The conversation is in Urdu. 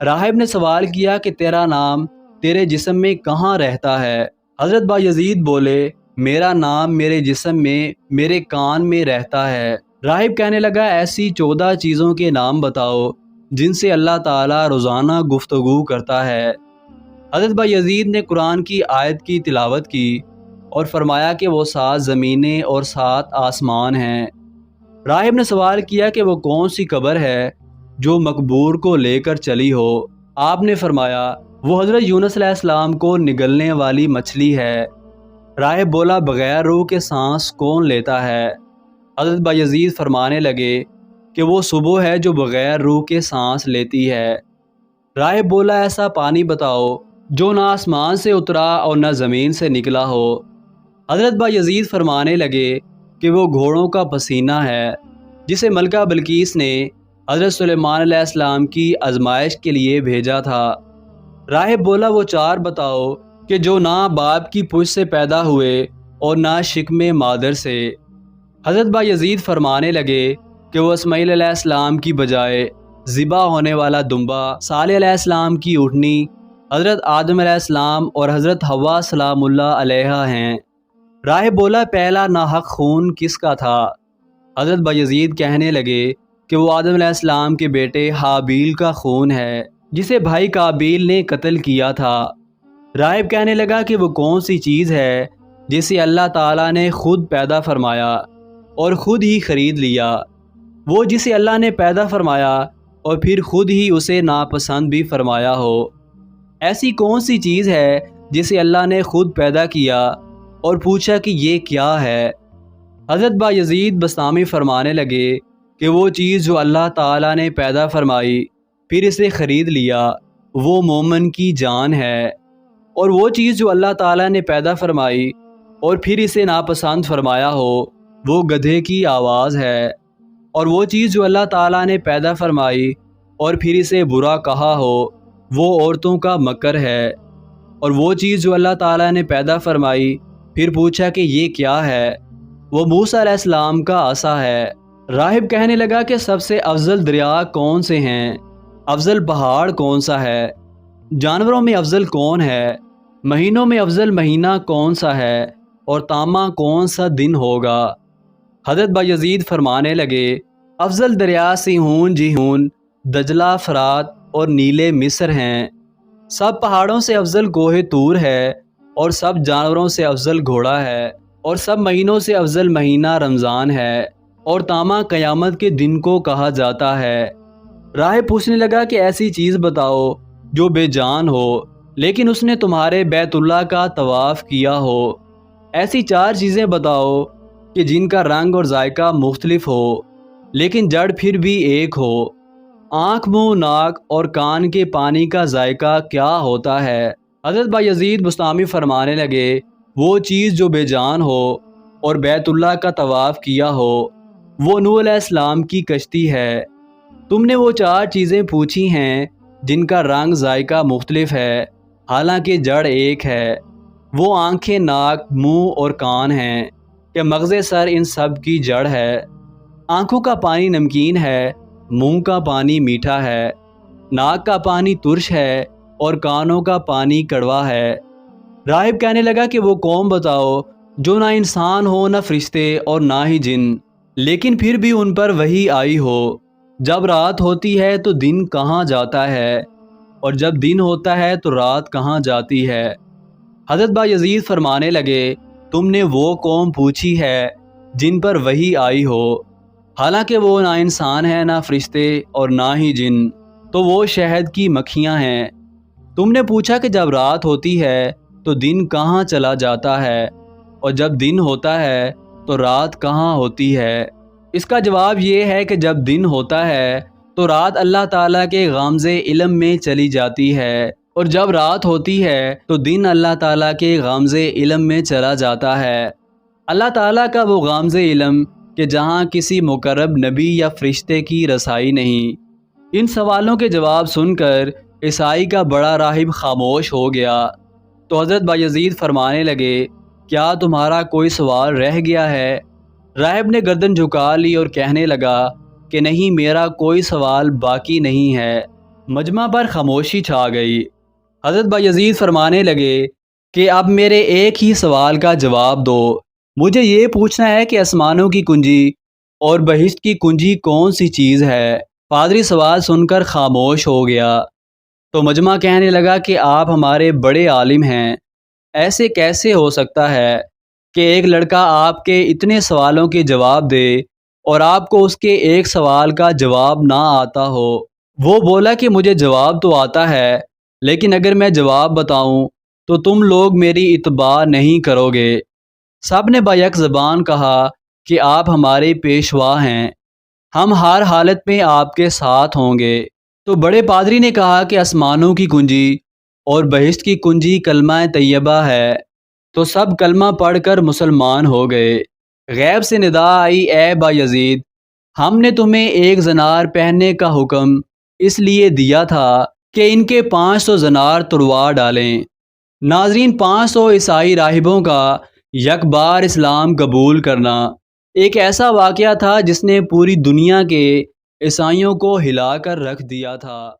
راہب نے سوال کیا کہ تیرا نام تیرے جسم میں کہاں رہتا ہے؟ حضرت بایزید بولے میرا نام میرے جسم میں میرے کان میں رہتا ہے۔ راہب کہنے لگا ایسی 14 چیزوں کے نام بتاؤ جن سے اللہ تعالیٰ روزانہ گفتگو کرتا ہے۔ حضرت بایزید نے قرآن کی آیت کی تلاوت کی اور فرمایا کہ وہ 7 زمینیں اور 7 آسمان ہیں۔ راہب نے سوال کیا کہ وہ کون سی قبر ہے جو مقبور کو لے کر چلی ہو؟ آپ نے فرمایا وہ حضرت یونس علیہ السلام کو نگلنے والی مچھلی ہے۔ راہب بولا بغیر روح کے سانس کون لیتا ہے؟ حضرت بایزید فرمانے لگے کہ وہ صبح ہے جو بغیر روح کے سانس لیتی ہے۔ راہب بولا ایسا پانی بتاؤ جو نہ آسمان سے اترا اور نہ زمین سے نکلا ہو۔ حضرت بایزید فرمانے لگے کہ وہ گھوڑوں کا پسینہ ہے جسے ملکہ بلقیس نے حضرت سلیمان علیہ السلام کی آزمائش کے لیے بھیجا تھا۔ راہب بولا وہ 4 بتاؤ کہ جو نہ باپ کی پشت سے پیدا ہوئے اور نہ شکم مادر سے۔ حضرت بایزید فرمانے لگے کہ وہ اسماعیل علیہ السلام کی بجائے ذبح ہونے والا دمبا، صالح علیہ السلام کی اونٹنی، حضرت آدم علیہ السلام اور حضرت حوا سلام اللہ علیہا ہیں۔ راہب بولا پہلا ناحق خون کس کا تھا؟ حضرت بایزید کہنے لگے کہ وہ آدم علیہ السلام کے بیٹے حابیل کا خون ہے جسے بھائی قابیل نے قتل کیا تھا۔ راہب کہنے لگا کہ وہ کون سی چیز ہے جسے اللہ تعالیٰ نے خود پیدا فرمایا اور خود ہی خرید لیا؟ وہ جسے اللہ نے پیدا فرمایا اور پھر خود ہی اسے ناپسند بھی فرمایا ہو۔ ایسی کون سی چیز ہے جسے اللہ نے خود پیدا کیا اور پوچھا کہ یہ کیا ہے؟ حضرت بایزید بسطامی فرمانے لگے کہ وہ چیز جو اللہ تعالیٰ نے پیدا فرمائی پھر اسے خرید لیا وہ مومن کی جان ہے، اور وہ چیز جو اللہ تعالیٰ نے پیدا فرمائی اور پھر اسے ناپسند فرمایا ہو وہ گدھے کی آواز ہے، اور وہ چیز جو اللہ تعالیٰ نے پیدا فرمائی اور پھر اسے برا کہا ہو وہ عورتوں کا مکر ہے، اور وہ چیز جو اللہ تعالیٰ نے پیدا فرمائی پھر پوچھا کہ یہ کیا ہے وہ موسیٰ علیہ السلام کا عصا ہے۔ راہب کہنے لگا کہ سب سے افضل دریا کون سے ہیں؟ افضل پہاڑ کون سا ہے؟ جانوروں میں افضل کون ہے؟ مہینوں میں افضل مہینہ کون سا ہے؟ اور تامہ کون سا دن ہوگا؟ حضرت بایزید فرمانے لگے افضل دریا سیہون، جیہون، دجلہ، فرات اور نیلے مصر ہیں۔ سب پہاڑوں سے افضل کوہ طور ہے، اور سب جانوروں سے افضل گھوڑا ہے، اور سب مہینوں سے افضل مہینہ رمضان ہے، اور تامہ قیامت کے دن کو کہا جاتا ہے۔ راہب پوچھنے لگا کہ ایسی چیز بتاؤ جو بے جان ہو لیکن اس نے تمہارے بیت اللہ کا طواف کیا ہو۔ ایسی 4 چیزیں بتاؤ کہ جن کا رنگ اور ذائقہ مختلف ہو لیکن جڑ پھر بھی ایک ہو۔ آنکھ، منہ، ناک اور کان کے پانی کا ذائقہ کیا ہوتا ہے؟ حضرت بایزید بسطامی فرمانے لگے وہ چیز جو بے جان ہو اور بیت اللہ کا طواف کیا ہو وہ نوح علیہ السلام کی کشتی ہے۔ تم نے وہ 4 چیزیں پوچھی ہیں جن کا رنگ ذائقہ مختلف ہے حالانکہ جڑ ایک ہے۔ وہ آنکھیں، ناک، منہ اور کان ہیں کہ مغز سر ان سب کی جڑ ہے۔ آنکھوں کا پانی نمکین ہے، منہ کا پانی میٹھا ہے، ناک کا پانی ترش ہے اور کانوں کا پانی کڑوا ہے۔ راہب کہنے لگا کہ وہ قوم بتاؤ جو نہ انسان ہو نہ فرشتے اور نہ ہی جن، لیکن پھر بھی ان پر وحی آئی ہو۔ جب رات ہوتی ہے تو دن کہاں جاتا ہے، اور جب دن ہوتا ہے تو رات کہاں جاتی ہے؟ حضرت بایزید فرمانے لگے تم نے وہ قوم پوچھی ہے جن پر وحی آئی ہو حالانکہ وہ نہ انسان ہے نہ فرشتے اور نہ ہی جن، تو وہ شہد کی مکھیاں ہیں۔ تم نے پوچھا کہ جب رات ہوتی ہے تو دن کہاں چلا جاتا ہے، اور جب دن ہوتا ہے تو رات کہاں ہوتی ہے؟ اس کا جواب یہ ہے کہ جب دن ہوتا ہے تو رات اللہ تعالیٰ کے غامض علم میں چلی جاتی ہے، اور جب رات ہوتی ہے تو دن اللہ تعالیٰ کے غامض علم میں چلا جاتا ہے۔ اللہ تعالیٰ کا وہ غامض علم کہ جہاں کسی مقرب نبی یا فرشتے کی رسائی نہیں۔ ان سوالوں کے جواب سن کر عیسائی کا بڑا راہب خاموش ہو گیا، تو حضرت بایزید فرمانے لگے کیا تمہارا کوئی سوال رہ گیا ہے؟ راہب نے گردن جھکا لی اور کہنے لگا کہ نہیں، میرا کوئی سوال باقی نہیں ہے۔ مجمع پر خاموشی چھا گئی۔ حضرت بایزید فرمانے لگے کہ اب میرے ایک ہی سوال کا جواب دو، مجھے یہ پوچھنا ہے کہ آسمانوں کی کنجی اور بہشت کی کنجی کون سی چیز ہے؟ پادری سوال سن کر خاموش ہو گیا تو مجمع کہنے لگا کہ آپ ہمارے بڑے عالم ہیں، ایسے کیسے ہو سکتا ہے کہ ایک لڑکا آپ کے اتنے سوالوں کے جواب دے اور آپ کو اس کے ایک سوال کا جواب نہ آتا ہو؟ وہ بولا کہ مجھے جواب تو آتا ہے، لیکن اگر میں جواب بتاؤں تو تم لوگ میری اتباع نہیں کرو گے۔ سب نے بیک زبان کہا کہ آپ ہمارے پیشوا ہیں، ہم ہر حالت میں آپ کے ساتھ ہوں گے۔ تو بڑے پادری نے کہا کہ آسمانوں کی کنجی اور بہشت کی کنجی کلمہ طیبہ ہے، تو سب کلمہ پڑھ کر مسلمان ہو گئے۔ غیب سے ندا آئی، اے بایزید، ہم نے تمہیں ایک زنار پہننے کا حکم اس لیے دیا تھا کہ ان کے 500 زنار تڑوا ڈالیں۔ ناظرین، 500 عیسائی راہبوں کا یک بار اسلام قبول کرنا ایک ایسا واقعہ تھا جس نے پوری دنیا کے عیسائیوں کو ہلا کر رکھ دیا تھا۔